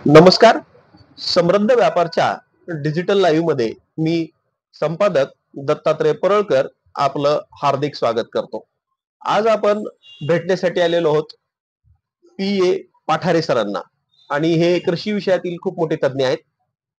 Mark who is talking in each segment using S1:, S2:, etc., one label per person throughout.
S1: नमस्कार. समृद्ध व्यापारच्या digital live मध्ये मी संपादक दत्तात्रय परळकर आपलं हार्दिक स्वागत करतो. आज आपण भेटण्यासाठी आलेलो आहोत पी. ए. पाठारे सरांना आणि हे कृषी विषयातील खूप मोठे तज्ञ आहेत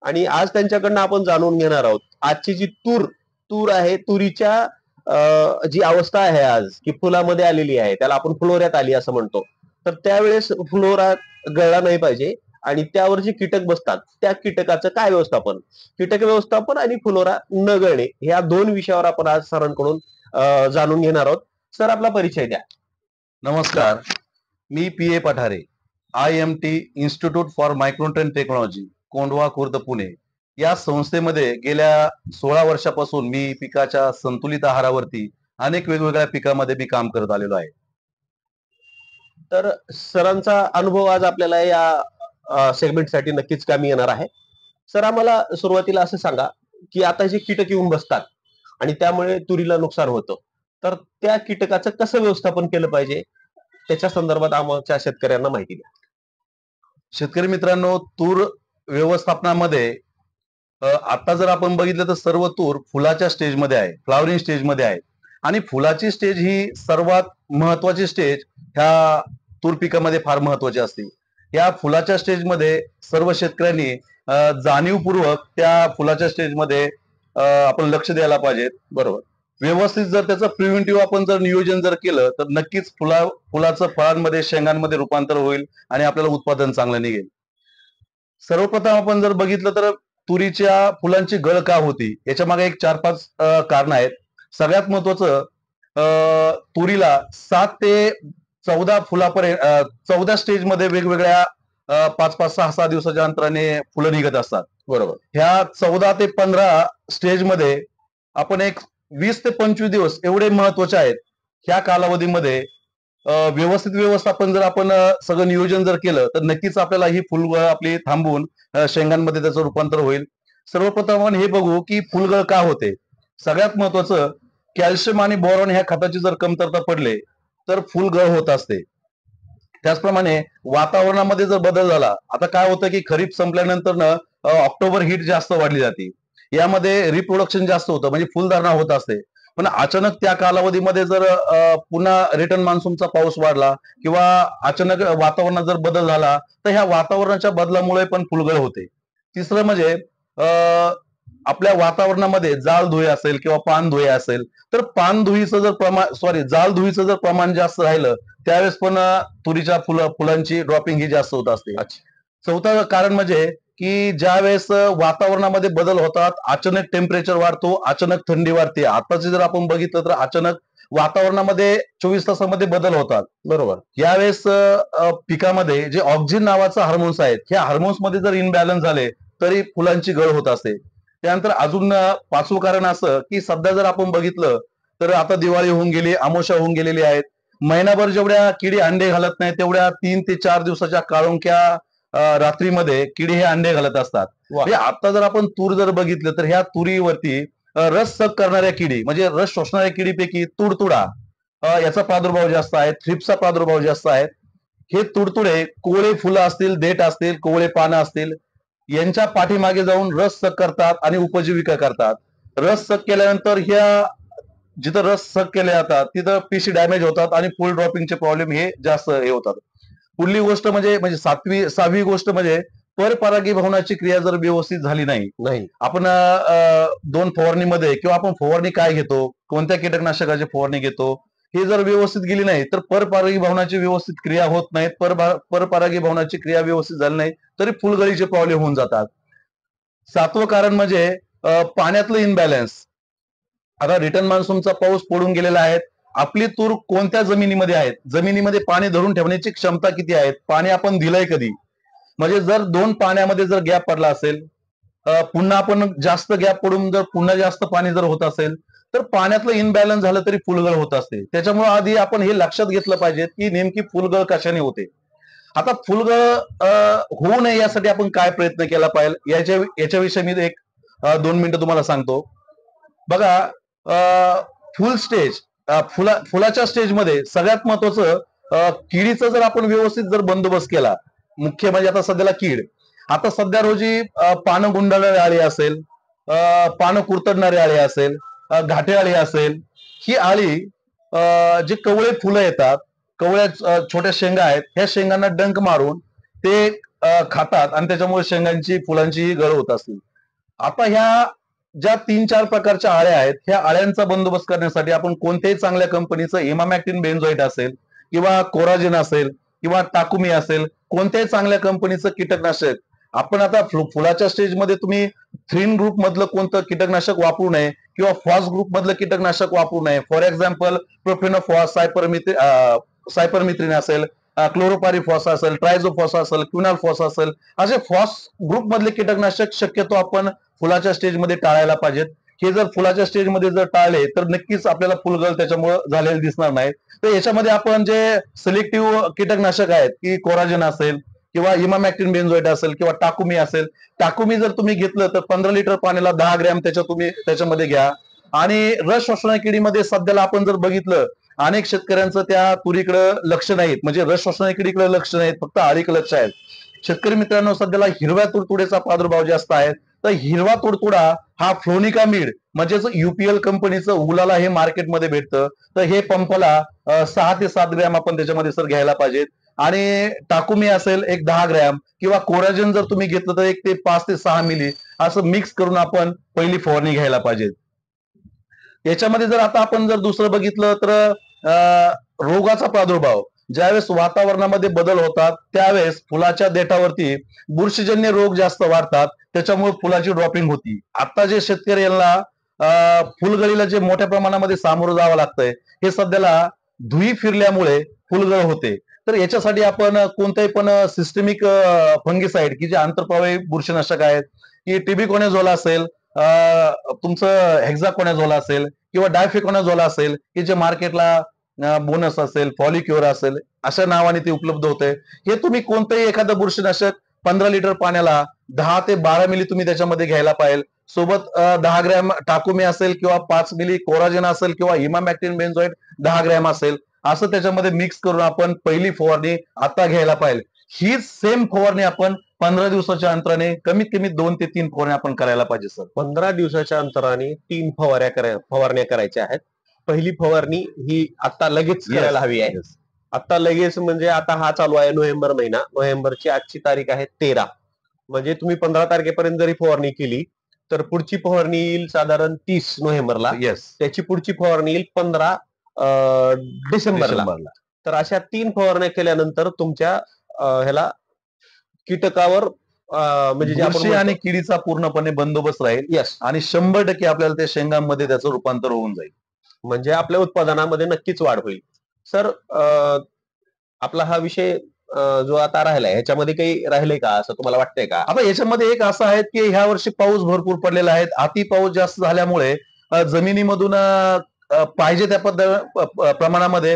S1: आणि आज त्यांच्याकडनं आपण जाणून घेणार आहोत आजची जी तूर आहे तुरीच्या जी अवस्था आहे आज की फुलामध्ये आलेली आहे त्याला आपण फ्लोऱ्यात आली असं म्हणतो. तर त्यावेळेस फ्लोरा गळला नाही पाहिजे आणि त्यावर जे कीटक बसतात त्या कीटकाचं काय व्यवस्थापन, कीटक व्यवस्थापन आणि फुलोरा न गळणे या दोन विषयावर आपण आज सरांकडून जाणून घेणार आहोत. सर आपला परिचय द्या.
S2: नमस्कार, मी P. A. Pathare, IMT institute for micronutrient technology, Kondhwa Khurd Pune या संस्थेमध्ये गेल्या 16 वर्षापासून मी पिकाच्या संतुलित आहारावरती अनेक वेगवेगळ्या पिकामध्ये मी काम करत आलेलो आहे.
S1: तर सरांचा अनुभव आज आपल्याला या सेगमेंटसाठी नक्कीच कामी येणार आहे. सर आम्हाला सुरुवातीला असं सांगा की आता जे कीटक येऊन बसतात आणि त्यामुळे तुरीला नुकसान होतं, तर त्या कीटकाचं कसं व्यवस्थापन केलं पाहिजे त्याच्या संदर्भात आमच्या शेतकऱ्यांना माहिती द्या.
S2: शेतकरी मित्रांनो, तूर व्यवस्थापनामध्ये आता जर आपण बघितलं तर सर्व तूर फुलाच्या स्टेजमध्ये आहे, फ्लॉवरिंग स्टेजमध्ये आहे आणि फुलाची स्टेज ही सर्वात महत्वाची स्टेज ह्या तूर पिकामध्ये फार महत्वाची असते. या फुलाच्या स्टेजमध्ये सर्व शेतकऱ्यांनी जाणीवपूर्वक त्या फुलाच्या स्टेजमध्ये आपण लक्ष द्यायला पाहिजे.
S1: बरोबर.
S2: व्यवस्थित जर त्याचं प्रिव्हेंटिव्ह आपण जर नियोजन जर केलं तर नक्कीच फुलाचं फळांमध्ये शेंगांमध्ये रूपांतर होईल आणि आपल्याला उत्पादन चांगलं निघेल. सर्वप्रथम आपण जर बघितलं तर तुरीच्या फुलांची गळ का होती याच्या मागे एक 4-5 कारण आहेत. सगळ्यात महत्वाचं तुरीला 7 ते 14 फुलापर्यंत 14 स्टेजमध्ये वेगवेगळ्या 5-5, 6-6 दिवसाच्या अंतराने फुलं निघत असतात.
S1: बरोबर.
S2: ह्या 14 ते 15 स्टेजमध्ये आपण एक 20 ते 25 दिवस एवढे महत्वाचे आहेत. ह्या कालावधीमध्ये व्यवस्थित व्यवस्थापन जर आपण सगळं नियोजन जर केलं तर नक्कीच आपल्याला ही फुलगळ आपली थांबवून शेंगांमध्ये त्याचं रूपांतर होईल. सर्वप्रथम आपण हे बघू की फुलगळ का होते. सगळ्यात महत्वाचं कॅल्शियम आणि बोरॉन ह्या खताची जर कमतरता पडले तर फुलगळ होत असते. त्याचप्रमाणे वातावरणामध्ये जर बदल झाला, आता काय होतं की खरीप संपल्यानंतर ऑक्टोबर हीट जास्त वाढली जाते. यामध्ये रिप्रोडक्शन जास्त होतं म्हणजे फुलधारणा होत असते. पण अचानक त्या कालावधीमध्ये जर पुन्हा रिटर्न मान्सूनचा पाऊस वाढला किंवा अचानक वातावरणात जर बदल झाला तर ह्या वातावरणाच्या बदलामुळे पण फुलगळ होते. तिसरं म्हणजे आपल्या वातावरणामध्ये जाळधुई असेल किंवा पानधुई असेल तर पानधुईचं जर प्रमाण जाळधुईचं जर प्रमाण जास्त राहिलं त्यावेळेस पण तुरीच्या फुलांची ड्रॉपिंग ही जास्त होत असते. चौथं कारण म्हणजे की ज्या वेळेस वातावरणामध्ये बदल होतात, अचानक टेम्परेचर वाढतो, अचानक थंडी वाढते. आताचे जर आपण बघितलं तर अचानक वातावरणामध्ये 24 तासामध्ये बदल होतात.
S1: बरोबर.
S2: यावेळेस पिकामध्ये जे ऑक्सिजन नावाचं हार्मोन्स आहेत, ह्या हार्मोन्स मध्ये जर इनबॅलन्स झाले तरी फुलांची गळ होत असते. त्यानंतर अजून 5वं कारण असं की सध्या जर आपण बघितलं तर आता दिवाळी होऊन गेली, अमावस्या होऊन गेलेली आहेत. महिनाभर जेवढ्या किडी अंडे घालत नाही तेवढ्या 3 ते 4 दिवसाच्या काळोंक्या रात्रीमध्ये किडी हे अंडे घालत असतात. म्हणजे आता जर आपण तूर जर बघितलं तर ह्या तुरीवरती रस सक करणाऱ्या किडी म्हणजे रस शोषणाऱ्या किडीपैकी तुडतुडा याचा प्रादुर्भाव जास्त आहे, थ्रिप्सचा प्रादुर्भाव जास्त आहे. हे तुडतुडे कोवळे फुलं असतील, देठ असतील, कोवळे पानं असतील यांच्या पाठीमागे जाऊन रस सक करतात आणि उपजीविका करतात. रस सक केल्यानंतर ह्या जिथं रस सक केले जातात तिथं पीसी डॅमेज होतात आणि फुल ड्रॉपिंगचे प्रॉब्लेम हे जास्त हे होतात. पुढली गोष्ट म्हणजे 6वी गोष्ट म्हणजे परपरागी भवनाची क्रिया जर व्यवस्थित झाली नाही, आपण 2 फवारणीमध्ये किंवा आपण फवारणी काय घेतो, कोणत्या कीटकनाशकाची फवारणी घेतो हे जर व्यवस्थित गेली नाही तर परपरागी भवनाची व्यवस्थित क्रिया होत नाहीत. परपरागी भवनाची क्रिया व्यवस्थित झाली नाही तरी फुलगळीचे प्रॉब्लेम होऊन जातात. 7वं कारण म्हणजे पाण्यातलं इनबॅलन्स. आता रिटर्न मान्सूनचा पाऊस पडून गेलेला आहे. आपली तूर कोणत्या जमिनीमध्ये आहेत, जमिनीमध्ये पाणी धरून ठेवण्याची क्षमता किती आहे, पाणी आपण दिलंय कधी. म्हणजे जर 2 पाण्यामध्ये जर गॅप पडला असेल, पुन्हा आपण जास्त गॅप पडून जर पुन्हा जास्त पाणी जर होत असेल तर पाण्यातलं इनबॅलन्स झालं तरी फुलगळ होत असते. त्याच्यामुळे आधी आपण हे लक्षात घेतलं पाहिजे की नेमकी फुलगळ कशाने होते. आता फुलगळ होऊ नये यासाठी आपण काय प्रयत्न केला पाहिजे याच्याविषयी मी एक 2 मिनिटं तुम्हाला सांगतो. बघा, फुल स्टेज फुलाच्या स्टेजमध्ये सगळ्यात महत्वाचं किडीचा जर आपण व्यवस्थित जर बंदोबस्त केला, मुख्य म्हणजे आता सध्याला कीड. आता सध्या रोजी पानं गुंडाळणारी आळी असेल, पानं कुरतडणारी आळी असेल, घाटे आळी असेल, ही आळी जे कवळे फुलं येतात, कवळ्या छोट्या शेंगा आहेत, ह्या शेंगांना डंक मारून ते खातात आणि त्याच्यामुळे शेंगांची फुलांची गळ होत असते. आता ह्या ज्या 3-4 प्रकारच्या आळ्या आहेत, ह्या आळ्यांचा बंदोबस्त करण्यासाठी आपण कोणत्याही चांगल्या कंपनीचं इमामॅक्टिन बेन्झोएट असेल किंवा कोराजेन असेल किंवा टाकुमी असेल, कोणत्याही चांगल्या कंपनीचं कीटकनाशक आपण आता फुलाच्या स्टेजमध्ये तुम्ही थ्रिन ग्रुप मधलं कोणतं कीटकनाशक वापरू नये किंवा फॉस ग्रुप मधलं कीटकनाशक वापरू नये. फॉर एक्झाम्पल प्रोफेनोफॉस, सायपरमिथ्रिन असेल, क्लोरोपारिफॉस असेल, ट्रायझोफॉस असेल, क्विनालफॉस असेल, असे फॉस ग्रुप मधले कीटकनाशक शक्यतो आपण फुलाच्या स्टेजमध्ये टाळायला पाहिजेत. हे जर फुलाच्या स्टेजमध्ये जर टाळले तर नक्कीच आपल्याला फुलगळ त्याच्यामुळे झालेले दिसणार नाही. तर याच्यामध्ये आपण जे सिलेक्टिव्ह कीटकनाशक आहेत की कोराजेन असेल किंवा इमामॅक्टिन बेन्झोएट असेल किंवा टाकुमी असेल, टाकुमी जर तुम्ही घेतलं तर 15 लिटर पाण्याला 10 ग्रॅम तुम्ही त्याच्यामध्ये घ्या. आणि रस शोषण किडीमध्ये सध्याला आपण जर बघितलं, अनेक शेतकऱ्यांचं त्या तुरीकडे लक्ष नाहीत, म्हणजे रस शोषण किडीकडे लक्ष नाहीत, फक्त आळीकडे लक्ष आहे. शेतकरी मित्रांनो, सध्याला हिरव्या तुडतुड्याचा प्रादुर्भाव जास्त आहे. तर हिरवा तुडतुडा हा फ्लोनिकामीड म्हणजेच युपीएल कंपनीचं उगलाला हे मार्केटमध्ये भेटतं. तर हे पंपाला 6 ते 7 ग्रॅम आपण त्याच्यामध्ये सर घ्यायला पाहिजेत. आणि टाकुमी असेल एक 10 ग्रॅम किंवा कोराजेन जर तुम्ही घेतलं तर 1 ते 5 ते 6 मिली असं मिक्स करून आपण पहिली फवारणी घ्यायला पाहिजे. याच्यामध्ये जर आता आपण जर दुसरं बघितलं तर रोगाचा प्रादुर्भाव, ज्यावेळेस वातावरणामध्ये बदल होतात त्यावेळेस फुलाच्या देठावरती बुरशीजन्य रोग जास्त वाढतात, त्याच्यामुळे फुलाची ड्रॉपिंग होती. आता जे शेतकरी यांना फुलगळीला जे मोठ्या प्रमाणामध्ये सामोरं जावं लागतंय, हे सध्याला धुई फिरल्यामुळे फुलगळ होते. तर याच्यासाठी आपण कोणतेही पण सिस्टमिक फंगिसाइड की जे आंतरप्रवाही बुरशीनाशक आहेत, की टिबिकोनेझोल असेल, तुमचं हेक्झाकोनाझोल असेल किंवा डायफेकोनाझोल असेल, की जे मार्केटला बोनस असेल, फॉलिक्युअर असेल, अशा नावाने ते उपलब्ध होते. हे तुम्ही कोणतंही एखादं बुरशीनाशक 15 लिटर पाण्याला 10 ते 12 मिली तुम्ही त्याच्यामध्ये घ्यायला पाहिजे. सोबत 10 ग्रॅम टाकुमी असेल किंवा 5 मिली कोराजेन असेल किंवा इमामॅक्टिन बेन्झोएट 10 ग्रॅम असेल, असं त्याच्यामध्ये मिक्स करून आपण पहिली फवारणी आता घ्यायला पाहिजे. ही सेम फवारणी आपण 15 दिवसाच्या अंतराने कमीत कमी 2 ते 3 फवारणी आपण करायला पाहिजे सर.
S1: 15 दिवसाच्या अंतराने 3 फवारण्या करायच्या आहेत. पहिली फवारणी ही आता लगेच करायला हवी आहे. आता लगेच म्हणजे आता हा चालू आहे नोव्हेंबर महिना. नोव्हेंबरची आजची तारीख आहे 13. म्हणजे तुम्ही 15 तारखेपर्यंत जरी फवारणी केली तर पुढची फवारणी येईल साधारण 30 नोव्हेंबरला. त्याची पुढची फवारणी येईल 15 डिसेंबरला. तर अशा 3 फवारण्या केल्यानंतर तुमच्या ह्याला कीटकावर म्हणजे जे आपण
S2: आणि किडीचा पूर्णपणे बंदोबस्त राहील.
S1: यस.
S2: आणि 100% आपल्याला त्या शेंगांमध्ये त्याचं रूपांतर होऊन जाईल.
S1: म्हणजे आपल्या उत्पादनामध्ये नक्कीच वाढ होईल. सर, आपला हा विषय जो आता राहिलाय ह्याच्यामध्ये काही राहिलंय का असं तुम्हाला वाटतंय का?
S2: आता याच्यामध्ये एक असं आहे की ह्या वर्षी पाऊस भरपूर पडलेला आहे. अति पाऊस जास्त झाल्यामुळे जमिनीमधून पाहिजे त्या प्रमाणामध्ये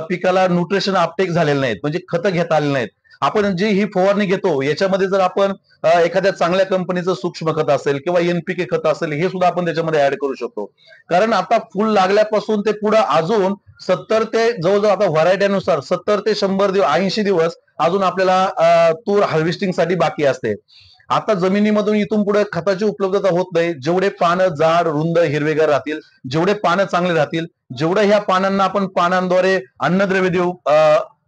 S2: पिकाला न्यूट्रिशन अपटेक झालेलं नाहीत, म्हणजे खतं घेता आले नाहीत. आपण जी ही फवारणी घेतो याच्यामध्ये जर आपण एखाद्या चांगल्या कंपनीचं सूक्ष्म खत असेल किंवा एनपीके खत असेल, हे सुद्धा आपण त्याच्यामध्ये ऍड करू शकतो. कारण आता फुल लागल्यापासून ते पुढे अजून 70 ते जवळजवळ आता व्हरायटीनुसार 70 ते 100 80 दिवस अजून आपल्याला तूर हार्वेस्टिंग साठी बाकी असते. आता जमिनीमधून इथून पुढे खताची उपलब्धता होत नाही. जेवढे पानं जाड रुंद हिरवेगार राहतील, जेवढे पानं चांगले राहतील, जेवढं ह्या पानांना आपण पानांद्वारे अन्नद्रव्य देऊ,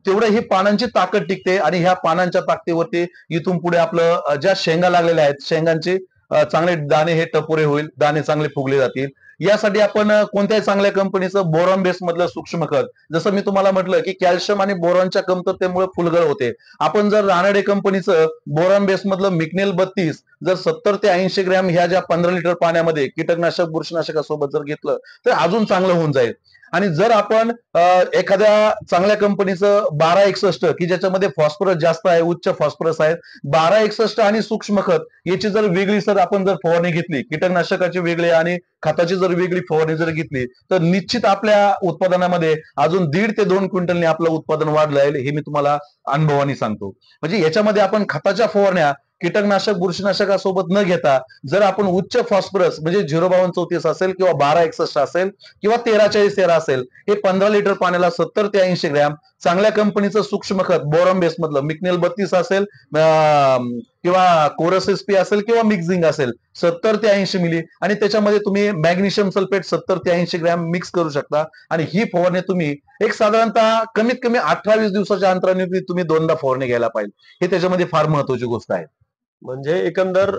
S2: तेवढं ही पानांची ताकद टिकते. आणि ह्या पानांच्या ताकदीवरती इथून पुढे आपलं ज्या शेंगा लागलेल्या आहेत, शेंगांचे चांगले दाणे हे टपोरे होईल, दाणे चांगले फुगले जातील. यासाठी आपण कोणत्याही चांगल्या कंपनीचं बोरॉन बेस मधलं सूक्ष्म खत, जसं मी तुम्हाला म्हटलं की कॅल्शियम आणि बोरॉनच्या कमतरतेमुळे फुलगळ होते. आपण जर रानडे कंपनीचं बोरॉन बेस मधलं मिकनेल 32 जर 70 ते 80 ग्रॅम ह्या ज्या 15 लिटर पाण्यामध्ये कीटकनाशक बुरशीनाशकासोबत जर घेतलं तर अजून चांगलं होऊन जाईल. आणि जर आपण एखाद्या चांगल्या कंपनीचं 1261 की ज्याच्यामध्ये फॉस्फरस जास्त आहे, उच्च फॉस्फरस आहे, 1261 आणि सूक्ष्म खत याची जर वेगळी सर आपण जर फवारणी घेतली, कीटकनाशकाची वेगळी आणि खताची जर वेगळी फवारणी जर घेतली, तर निश्चित आपल्या उत्पादनामध्ये अजून 1.5 ते 2 क्विंटलने आपलं उत्पादन वाढ राहील, हे मी तुम्हाला अनुभवाने सांगतो. म्हणजे याच्यामध्ये आपण खताच्या फवारण्या कीटकनाशक बुरशीनाशकासोबत न घेता जर आपण उच्च फॉस्फरस म्हणजे 05234 असेल किंवा 1261 असेल किंवा 1340 असेल, हे 15 लिटर पाण्याला 70 ते 80 ग्रॅम चांगल्या कंपनीचं सूक्ष्म खत बोरॉन बेस मधलं मिक्नेल 32 असेल किंवा कोरस एसपी असेल किंवा मिक्सिंग असेल 70 ते 80 मिली आणि त्याच्यामध्ये तुम्ही मॅग्नेशियम सल्फेट 70 ते 80 ग्रॅम मिक्स करू शकता आणि ही फवारणी तुम्ही एक साधारणतः कमीत कमी 18-20 दिवसाच्या अंतराने तुम्ही दोनदा फवारणी घ्यायला पाहिजे. हे त्याच्यामध्ये फार महत्वाची गोष्ट आहे.
S1: म्हणजे एकंदर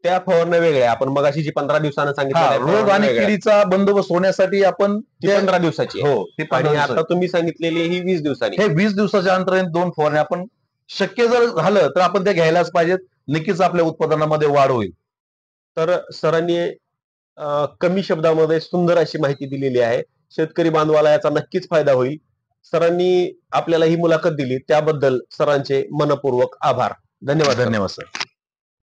S1: त्या फवारण्या वेगळ्या, आपण मगाशी जी 15 दिवसानं सांगितलं
S2: रोग आणि किडीचा बंदोबस्त होण्यासाठी आपण
S1: 15 दिवसाची
S2: हो ती
S1: आणि आता तुम्ही सांगितलेली ही 20 दिवसांनी.
S2: हे 20 दिवसाच्या अंतराने 2 फवारण्या आपण शक्य जर झालं तर आपण त्या घ्यायलाच पाहिजेत. नक्कीच आपल्या उत्पादनामध्ये वाढ होईल.
S1: तर सरांनी कमी शब्दामध्ये सुंदर अशी माहिती दिलेली आहे. शेतकरी बांधवाला याचा नक्कीच फायदा होईल. सरांनी आपल्याला ही मुलाखत दिली त्याबद्दल सरांचे मनपूर्वक आभार. धन्यवाद.
S2: धन्यवाद सर.